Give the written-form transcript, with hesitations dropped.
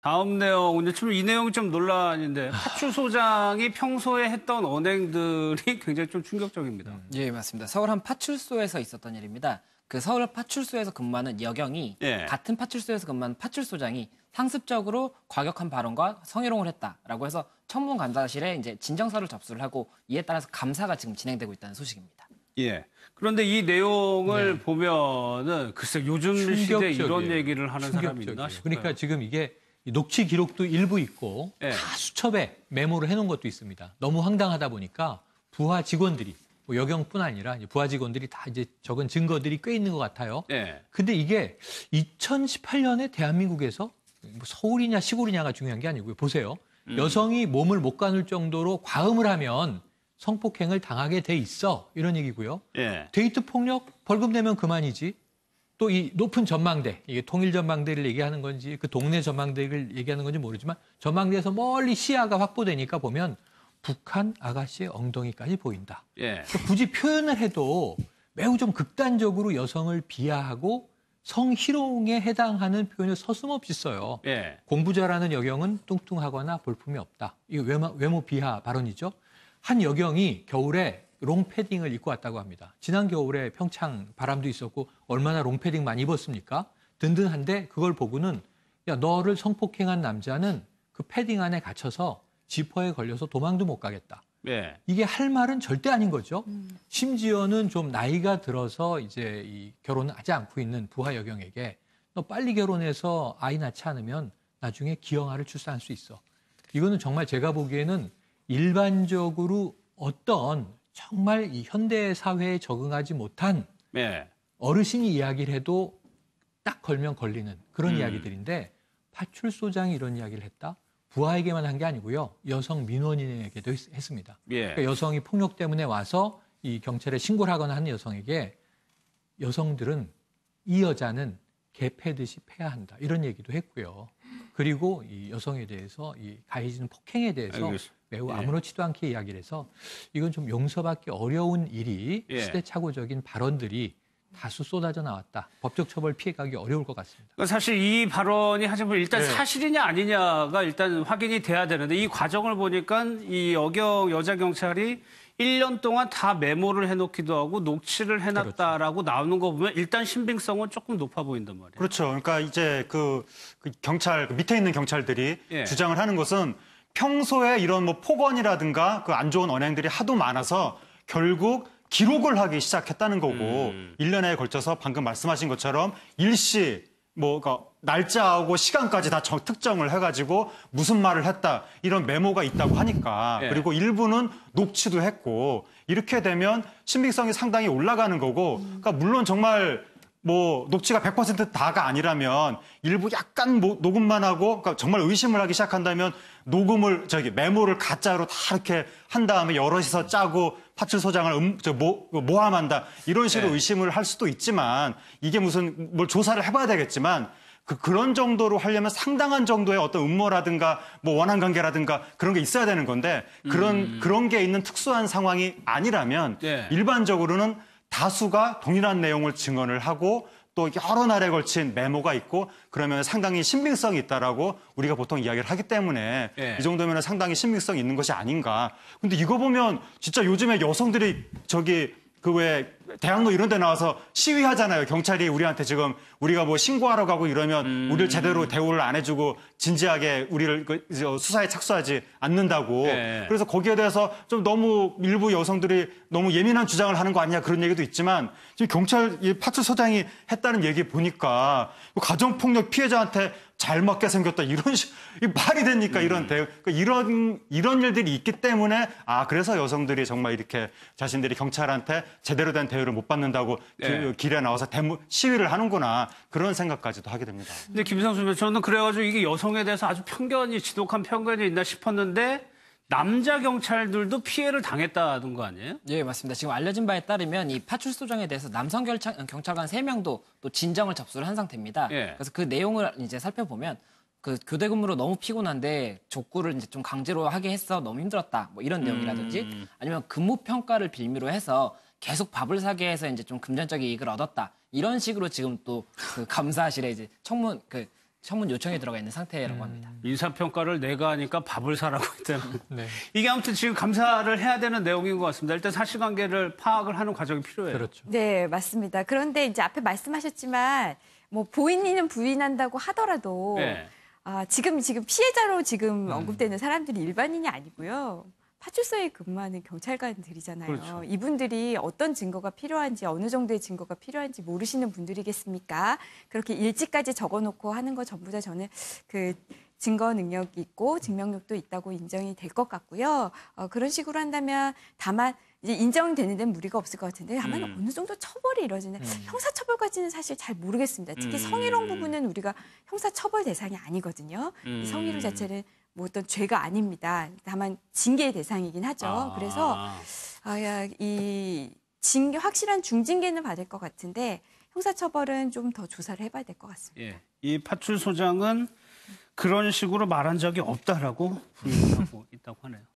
다음 내용, 근데 이 내용이 좀 논란인데 파출소장이 평소에 했던 언행들이 굉장히 좀 충격적입니다. 예, 맞습니다. 서울 한 파출소에서 있었던 일입니다. 그 서울 파출소에서 근무하는 여경이 같은 파출소에서 근무하는 파출소장이 상습적으로 과격한 발언과 성희롱을 했다라고 해서 청문감사실에 이제 진정서를 접수를 하고 이에 따라서 감사가 지금 진행되고 있다는 소식입니다. 예. 그런데 이 내용을 보면은 글쎄 요즘 시대에 이런 얘기를 하는 사람이 있나 싶어요. 그러니까 지금 이게 녹취 기록도 일부 있고 다 수첩에 메모를 해놓은 것도 있습니다. 너무 황당하다 보니까 부하 직원들이 뭐 여경뿐 아니라 이제 부하 직원들이 다 이제 적은 증거들이 꽤 있는 것 같아요. 근데 이게 2018년에 대한민국에서 뭐 서울이냐 시골이냐가 중요한 게 아니고요. 보세요. 여성이 몸을 못 가눌 정도로 과음을 하면 성폭행을 당하게 돼 있어. 이런 얘기고요. 데이트 폭력 벌금 내면 그만이지. 또 이 높은 전망대, 이게 통일 전망대를 얘기하는 건지 그 동네 전망대를 얘기하는 건지 모르지만 전망대에서 멀리 시야가 확보되니까 보면 북한 아가씨의 엉덩이까지 보인다. 그러니까 굳이 표현을 해도 매우 좀 극단적으로 여성을 비하하고 성희롱에 해당하는 표현을 서슴없이 써요. 공부 잘하는 여경은 뚱뚱하거나 볼품이 없다. 이거 외모 비하 발언이죠. 한 여경이 겨울에 롱패딩을 입고 왔다고 합니다. 지난 겨울에 평창 바람도 있었고 얼마나 롱패딩 많이 입었습니까? 든든한데 그걸 보고는 야, 너를 성폭행한 남자는 그 패딩 안에 갇혀서 지퍼에 걸려서 도망도 못 가겠다. 이게 할 말은 절대 아닌 거죠. 심지어는 좀 나이가 들어서 이제 이 결혼을 하지 않고 있는 부하 여경에게 너 빨리 결혼해서 아이 낳지 않으면 나중에 기형아를 출산할 수 있어. 이거는 정말 제가 보기에는 일반적으로 어떤 정말 이 현대 사회에 적응하지 못한 어르신이 이야기를 해도 딱 걸면 걸리는 그런 이야기들인데 파출소장이 이런 이야기를 했다? 부하에게만 한 게 아니고요. 여성 민원인에게도 했습니다. 그러니까 여성이 폭력 때문에 와서 이 경찰에 신고를 하거나 하는 여성에게 여성들은 이 여자는 개 패듯이 패야 한다. 이런 얘기도 했고요. 그리고 이 여성에 대해서 이 가해지는 폭행에 대해서 매우 아무렇지도 않게 이야기를 해서 이건 좀 용서받기 어려운 일이 시대착오적인 발언들이 다수 쏟아져 나왔다. 법적 처벌 피해가기 어려울 것 같습니다. 사실 이 발언이 하지만 일단 사실이냐 아니냐가 일단 확인이 돼야 되는데 이 과정을 보니까 이 여자 경찰이 1년 동안 다 메모를 해놓기도 하고 녹취를 해놨다라고 나오는 거 보면 일단 신빙성은 조금 높아 보인단 말이에요. 그렇죠. 그러니까 이제 그 경찰 밑에 있는 경찰들이 주장을 하는 것은 평소에 이런 뭐 폭언이라든가 그 안 좋은 언행들이 하도 많아서 결국 기록을 하기 시작했다는 거고 1년에 걸쳐서 방금 말씀하신 것처럼 일시 뭐 그러니까 날짜하고 시간까지 다 특정을 해가지고 무슨 말을 했다 이런 메모가 있다고 하니까 그리고 일부는 녹취도 했고 이렇게 되면 신빙성이 상당히 올라가는 거고 그러니까 물론 정말 뭐 녹취가 100% 다가 아니라면 일부 약간 녹음만 하고 그러니까 정말 의심을 하기 시작한다면 메모를 가짜로 다 이렇게 한 다음에 여럿이서 짜고 파출소장을 모함한다 이런 식으로 의심을 할 수도 있지만 이게 무슨 뭘 조사를 해봐야 되겠지만 그런 정도로 하려면 상당한 정도의 어떤 음모라든가 뭐 원한 관계라든가 그런 게 있어야 되는 건데 그런 게 있는 특수한 상황이 아니라면 일반적으로는 다수가 동일한 내용을 증언을 하고 또 여러 날에 걸친 메모가 있고 그러면 상당히 신빙성이 있다라고 우리가 보통 이야기를 하기 때문에 이 정도면 상당히 신빙성이 있는 것이 아닌가. 근데 이거 보면 진짜 요즘에 여성들이 그 왜 대학로 이런 데 나와서 시위하잖아요. 경찰이 우리한테 지금 우리가 뭐 신고하러 가고 이러면 우리를 제대로 대우를 안 해주고 진지하게 우리를 수사에 착수하지 않는다고. 그래서 거기에 대해서 좀 너무 일부 여성들이 너무 예민한 주장을 하는 거 아니냐 그런 얘기도 있지만 지금 경찰 파출소장이 했다는 얘기 보니까 가정폭력 피해자한테 잘 맞게 생겼다 이런 말이 됩니까 이런 대응 이런 일들이 있기 때문에 그래서 여성들이 정말 이렇게 자신들이 경찰한테 제대로 된 대우를 못 받는다고 길에 나와서 시위를 하는구나 그런 생각까지도 하게 됩니다. 근데 김상수 님 저는 그래가지고 이게 여성에 대해서 아주 지독한 편견이 있나 싶었는데 남자 경찰들도 피해를 당했다는 거 아니에요? 예, 맞습니다. 지금 알려진 바에 따르면 이 파출소장에 대해서 남성 경찰관 3명도 또 진정을 접수를 한 상태입니다. 그래서 그 내용을 이제 살펴보면 그 교대 근무로 너무 피곤한데 족구를 이제 좀 강제로 하게 했어 너무 힘들었다 뭐 이런 내용이라든지 아니면 근무 평가를 빌미로 해서 계속 밥을 사게 해서 이제 좀 금전적인 이익을 얻었다 이런 식으로 지금 또 그 감사실에 이제 청문 청문 요청이 들어가 있는 상태라고 합니다. 인사평가를 내가 하니까 밥을 사라고 했잖아. 네. 이게 아무튼 지금 감사를 해야 되는 내용인 것 같습니다. 일단 사실관계를 파악을 하는 과정이 필요해요. 그렇죠. 네, 맞습니다. 그런데 이제 앞에 말씀하셨지만 뭐 본인은 부인한다고 하더라도 네. 지금 피해자로 지금 언급되는 사람들이 일반인이 아니고요. 파출소에 근무하는 경찰관들이잖아요. 그렇죠. 이분들이 어떤 증거가 필요한지 어느 정도의 증거가 필요한지 모르시는 분들이겠습니까? 그렇게 일찍까지 적어놓고 하는 거 전부 다 저는 그 증거 능력이 있고 증명력도 있다고 인정이 될 것 같고요. 그런 식으로 한다면 다만 이제 인정되는 데는 무리가 없을 것 같은데 다만 어느 정도 처벌이 이루어지는 형사처벌까지는 사실 잘 모르겠습니다. 특히 성희롱 부분은 우리가 형사처벌 대상이 아니거든요. 이 성희롱 자체는 뭐 어떤 죄가 아닙니다. 다만 징계의 대상이긴 하죠. 그래서 이 징계 확실한 중징계는 받을 것 같은데 형사처벌은 좀 더 조사를 해봐야 될 것 같습니다. 예. 이 파출소장은 그런 식으로 말한 적이 없다라고 부인하고 있다고 하네요.